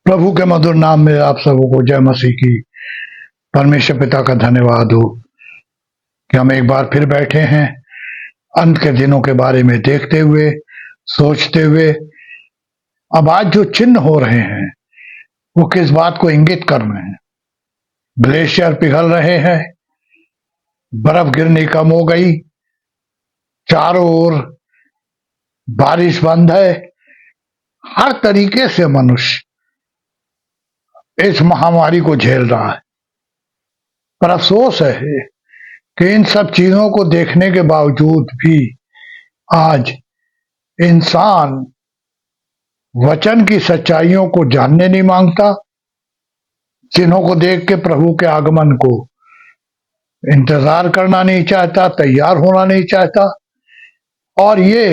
प्रभु के मधुर नाम में आप सबको जय मसीह की। परमेश्वर पिता का धन्यवाद हो कि हम एक बार फिर बैठे हैं अंत के दिनों के बारे में देखते हुए, सोचते हुए। अब आज जो चिन्ह हो रहे हैं वो किस बात को इंगित कर रहे हैं? ग्लेशियर पिघल रहे हैं, बर्फ गिरनी कम हो गई, चारों ओर बारिश बंद है। हर तरीके से मनुष्य इस महामारी को झेल रहा है, पर अफसोस है कि इन सब चीजों को देखने के बावजूद भी आज इंसान वचन की सच्चाइयों को जानने नहीं मांगता, चिन्हों को देख के प्रभु के आगमन को इंतजार करना नहीं चाहता, तैयार होना नहीं चाहता। और ये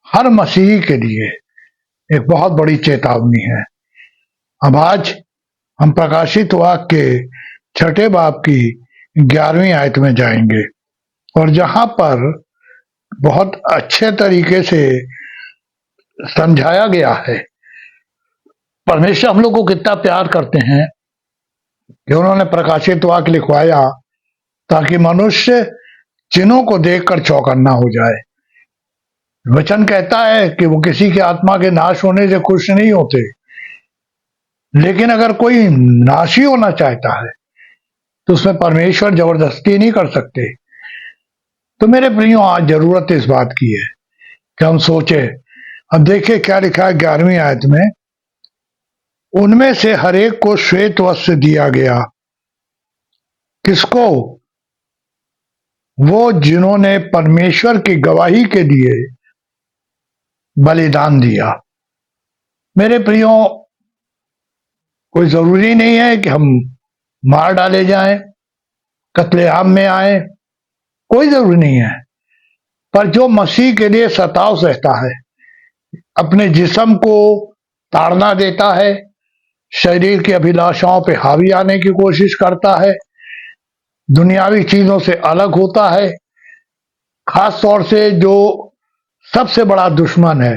हर मसीही के लिए एक बहुत बड़ी चेतावनी है। अब आज हम प्रकाशित वाक्य के 6 बाब की 11वीं आयत में जाएंगे और जहां पर बहुत अच्छे तरीके से समझाया गया है परमेश्वर हम लोग को कितना प्यार करते हैं कि उन्होंने प्रकाशित वाक्य लिखवाया ताकि मनुष्य चिन्हों को देखकर चौकन्ना हो जाए। वचन कहता है कि वो किसी की आत्मा के नाश होने से खुश नहीं होते, लेकिन अगर कोई नाशी होना चाहता है तो उसमें परमेश्वर जबरदस्ती नहीं कर सकते। तो मेरे प्रियो, आज जरूरत इस बात की है कि हम सोचे। अब देखिए क्या लिखा है 11वीं आयत में, उनमें से हर एक को श्वेत वस्त्र दिया गया। किसको? वो जिन्होंने परमेश्वर की गवाही के लिए बलिदान दिया। मेरे प्रियो, कोई जरूरी नहीं है कि हम मार डाले जाएं, कत्लेआम में आए, कोई जरूरी नहीं है। पर जो मसीह के लिए सताव सहता है, अपने जिस्म को ताड़ना देता है, शरीर की अभिलाषाओं पे हावी आने की कोशिश करता है, दुनियावी चीजों से अलग होता है, खास तौर से जो सबसे बड़ा दुश्मन है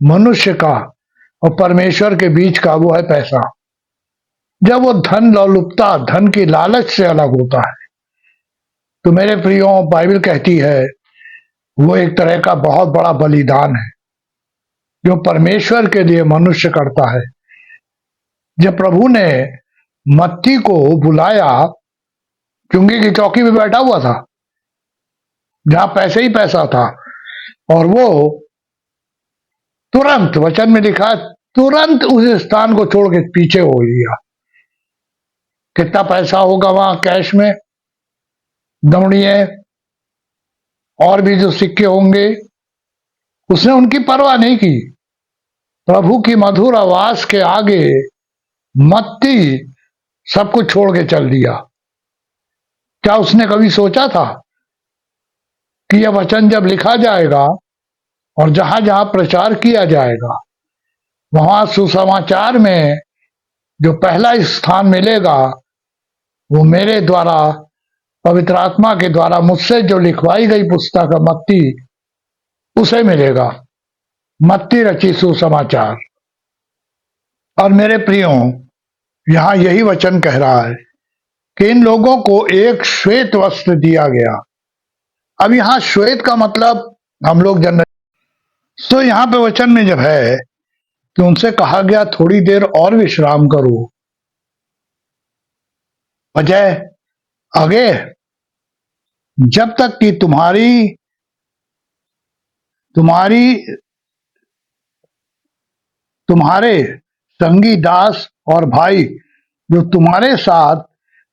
मनुष्य का और परमेश्वर के बीच का, वो है पैसा। जब वो धन लोलुपता, धन की लालच से अलग होता है, तो मेरे प्रियो, बाइबल कहती है वो एक तरह का बहुत बड़ा बलिदान है जो परमेश्वर के लिए मनुष्य करता है। जब प्रभु ने मत्ती को बुलाया, चुंगी की चौकी पे बैठा हुआ था जहां पैसे ही पैसा था, और वो तुरंत, वचन में लिखा, तुरंत उस स्थान को छोड़ के पीछे हो लिया। कितना पैसा होगा वहां कैश में, दमड़िए और भी जो सिक्के होंगे, उसने उनकी परवाह नहीं की। प्रभु की मधुर आवाज के आगे मत्ती सब कुछ छोड़ के चल दिया। क्या उसने कभी सोचा था कि यह वचन जब लिखा जाएगा और जहां जहां प्रचार किया जाएगा, वहां सुसमाचार में जो पहला स्थान मिलेगा वो मेरे द्वारा, पवित्र आत्मा के द्वारा मुझसे जो लिखवाई गई पुस्तक है मत्ती, उसे मिलेगा। मत्ती रची सुसमाचार। और मेरे प्रियो, यहां यही वचन कह रहा है कि इन लोगों को एक श्वेत वस्त्र दिया गया। अब यहां श्वेत का मतलब हम लोग जनरल, तो यहां पे वचन में जब है कि उनसे कहा गया थोड़ी देर और विश्राम करो, वजह आगे, जब तक कि तुम्हारी तुम्हारे संगी दास और भाई जो तुम्हारे साथ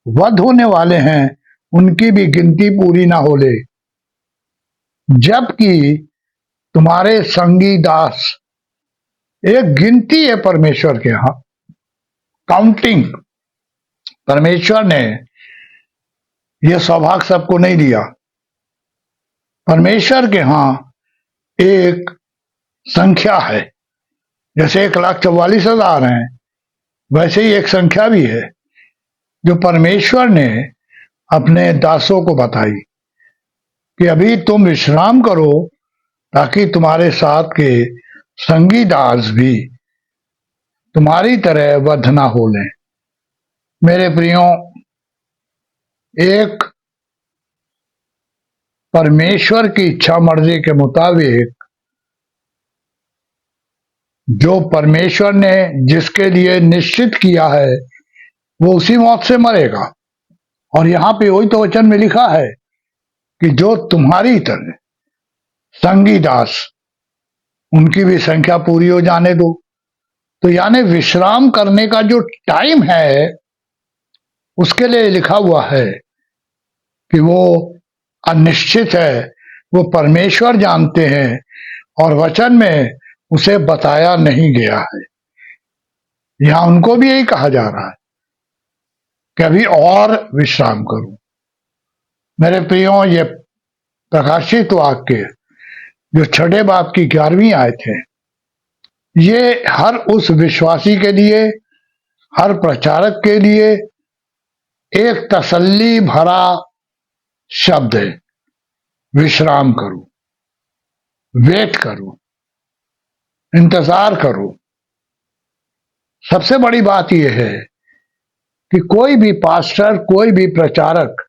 वध होने वाले हैं उनकी भी गिनती पूरी ना हो ले। जबकि तुम्हारे संगी दास, एक गिनती है परमेश्वर के यहां, काउंटिंग। परमेश्वर ने यह सौभाग्य सबको नहीं दिया। परमेश्वर के यहां एक संख्या है, जैसे 1,44,000 है, वैसे ही एक संख्या भी है जो परमेश्वर ने अपने दासों को बताई कि अभी तुम विश्राम करो ताकि तुम्हारे साथ के संगी दास भी तुम्हारी तरह वध न हो लें। मेरे प्रियो, एक परमेश्वर की इच्छा मर्जी के मुताबिक जो परमेश्वर ने जिसके लिए निश्चित किया है वो उसी मौत से मरेगा। और यहां पे वही तो वचन में लिखा है कि जो तुम्हारी तरह संगी दास, उनकी भी संख्या पूरी हो जाने दो। तो यानी विश्राम करने का जो टाइम है उसके लिए लिखा हुआ है कि वो अनिश्चित है, वो परमेश्वर जानते हैं और वचन में उसे बताया नहीं गया है। यहां उनको भी यही कहा जा रहा है कि अभी और विश्राम करो। मेरे प्रियो, ये प्रकाशित वाक्य जो छठे बाब की 11वीं आयत है, ये हर उस विश्वासी के लिए, हर प्रचारक के लिए एक तसल्ली भरा शब्द है। विश्राम करो, वेट करो, इंतजार करो। सबसे बड़ी बात यह है कि कोई भी पास्टर, कोई भी प्रचारक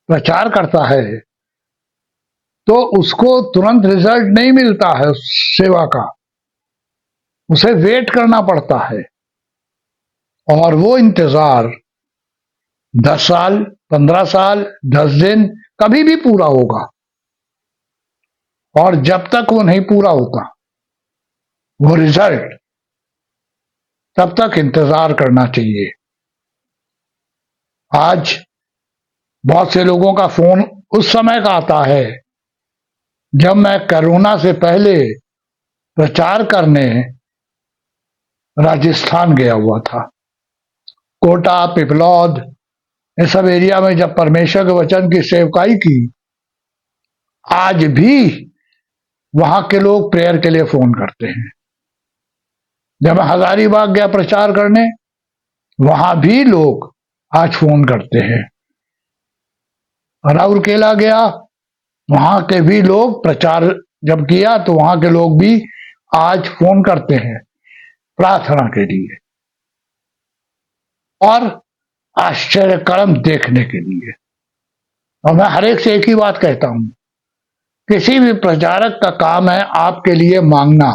प्रचार करता है तो उसको तुरंत रिजल्ट नहीं मिलता है उस सेवा का, उसे वेट करना पड़ता है। और वो इंतजार 10 साल, 15 साल, 10 दिन, कभी भी पूरा होगा। और जब तक वो नहीं पूरा होता वो रिजल्ट, तब तक इंतजार करना चाहिए। आज बहुत से लोगों का फोन उस समय का आता है जब मैं कोरोना से पहले प्रचार करने राजस्थान गया हुआ था। कोटा, पिपलौद, ये सब एरिया में जब परमेश्वर के वचन की सेवकाई की, आज भी वहां के लोग प्रेयर के लिए फोन करते हैं। जब मैं हजारीबाग गया प्रचार करने, वहां भी लोग आज फोन करते हैं। राउरकेला गया, वहां के भी लोग प्रचार जब किया तो वहां के लोग भी आज फोन करते हैं प्रार्थना के लिए और आश्चर्य कर्म देखने के लिए। और मैं हर एक से एक ही बात कहता हूं, किसी भी प्रचारक का काम है आपके लिए मांगना,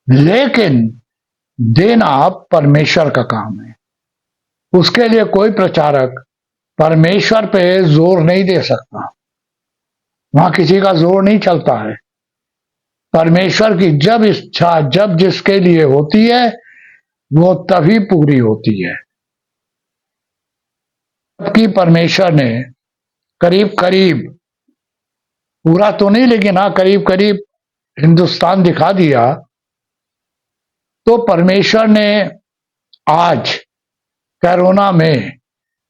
लेकिन देना परमेश्वर का काम है। उसके लिए कोई प्रचारक परमेश्वर पे जोर नहीं दे सकता, वहां किसी का जोर नहीं चलता है। परमेश्वर की जब इच्छा, जब जिसके लिए होती है, वो तभी पूरी होती है। जबकि परमेश्वर ने करीब करीब, पूरा तो नहीं लेकिन हाँ करीब करीब हिंदुस्तान दिखा दिया, तो परमेश्वर ने आज कोरोना में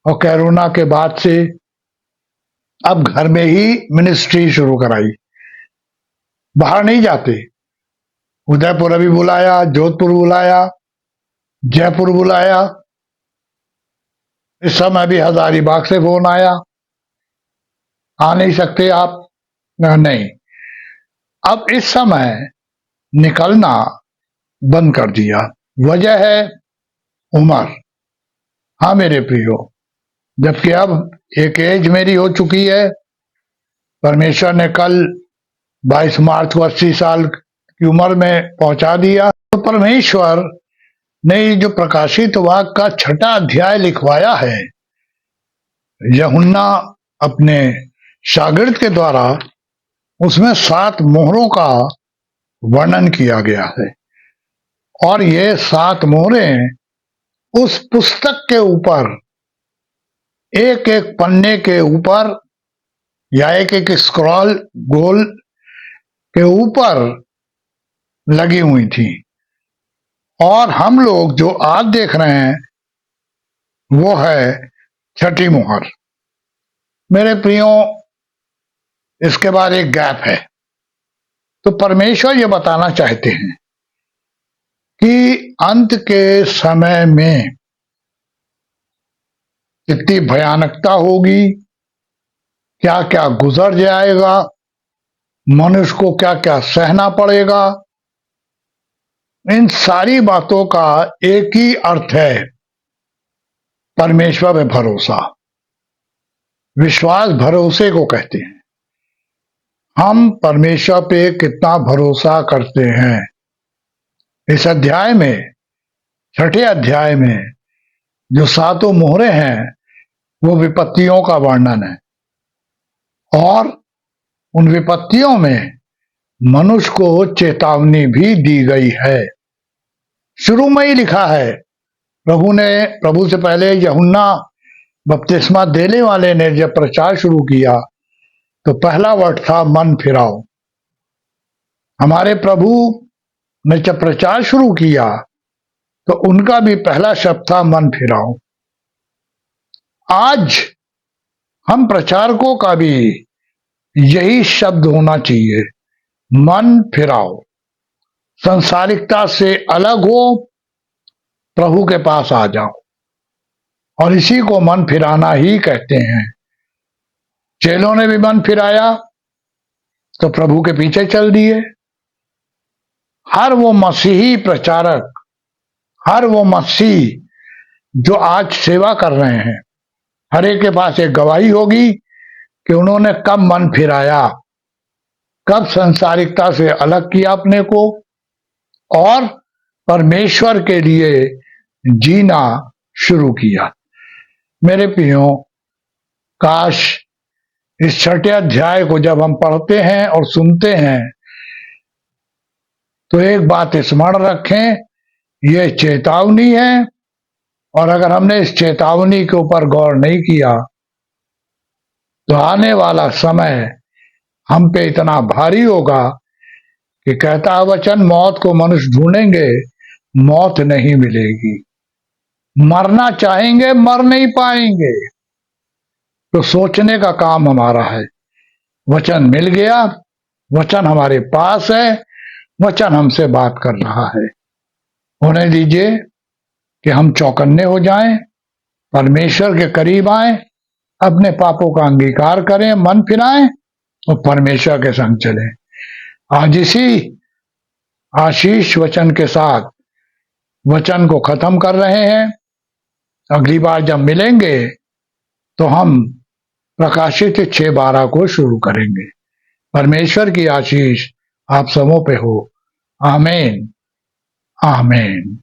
और कोरोना के बाद से अब घर में ही मिनिस्ट्री शुरू कराई। बाहर नहीं जाते। उदयपुर अभी बुलाया, जोधपुर बुलाया, जयपुर बुलाया, इस समय भी हजारीबाग से फोन आया, आ नहीं सकते आप? नहीं। अब इस समय निकलना बंद कर दिया। वजह है उम्र। हाँ मेरे प्रियो, जबकि अब एक एज मेरी हो चुकी है। परमेश्वर ने कल 22 मार्च को 80 साल की उम्र में पहुंचा दिया। तो परमेश्वर ने जो प्रकाशित वाक्य का 6ठा अध्याय लिखवाया है, यूहन्ना अपने शागिर्द के द्वारा, उसमें 7 मोहरों का वर्णन किया गया है। और ये 7 मोहरें उस पुस्तक के ऊपर, एक एक पन्ने के ऊपर या एक एक स्क्रॉल गोल के ऊपर लगी हुई थी। और हम लोग जो आज देख रहे हैं वो है 6ठी मोहर। मेरे प्रियो, इसके बाद एक गैप है। तो परमेश्वर ये बताना चाहते हैं कि अंत के समय में कितनी भयानकता होगी, क्या क्या गुजर जाएगा, मनुष्य को क्या क्या सहना पड़ेगा। इन सारी बातों का एक ही अर्थ है, परमेश्वर पे भरोसा। विश्वास भरोसे को कहते हैं। हम परमेश्वर पे कितना भरोसा करते हैं। इस अध्याय में, छठे अध्याय में जो सातों मोहरे हैं वो विपत्तियों का वर्णन है, और उन विपत्तियों में मनुष्य को चेतावनी भी दी गई है। शुरू में ही लिखा है, प्रभु से पहले यूहन्ना बपतिस्मा देने वाले ने जब प्रचार शुरू किया तो पहला वर्ड था मन फिराओ। हमारे प्रभु ने जब प्रचार शुरू किया तो उनका भी पहला शब्द था मन फिराओ। आज हम प्रचारकों का भी यही शब्द होना चाहिए, मन फिराओ। संसारिकता से अलग हो, प्रभु के पास आ जाओ, और इसी को मन फिराना ही कहते हैं। चेलों ने भी मन फिराया तो प्रभु के पीछे चल दिए। हर वो मसीही प्रचारक, हर वो मसीह जो आज सेवा कर रहे हैं, हर एक के पास एक गवाही होगी कि उन्होंने कब मन फिराया, कब संसारिकता से अलग किया अपने को और परमेश्वर के लिए जीना शुरू किया। मेरे प्रियो, काश इस छठे अध्याय को जब हम पढ़ते हैं और सुनते हैं तो एक बात स्मरण रखें, यह चेतावनी है, और अगर हमने इस चेतावनी के ऊपर गौर नहीं किया तो आने वाला समय हम पे इतना भारी होगा कि कहता है वचन, मौत को मनुष्य ढूंढेंगे, मौत नहीं मिलेगी। मरना चाहेंगे, मर नहीं पाएंगे। तो सोचने का काम हमारा है। वचन मिल गया, वचन हमारे पास है, वचन हमसे बात कर रहा है। होने दीजिए कि हम चौकन्ने हो जाएं, परमेश्वर के करीब आएं, अपने पापों का अंगीकार करें, मन फिराएं और परमेश्वर के संग चलें। आज इसी आशीष वचन के साथ वचन को खत्म कर रहे हैं। अगली बार जब मिलेंगे तो हम प्रकाशित 6:12 को शुरू करेंगे। परमेश्वर की आशीष आप सबों पे हो। आमीन, आमीन।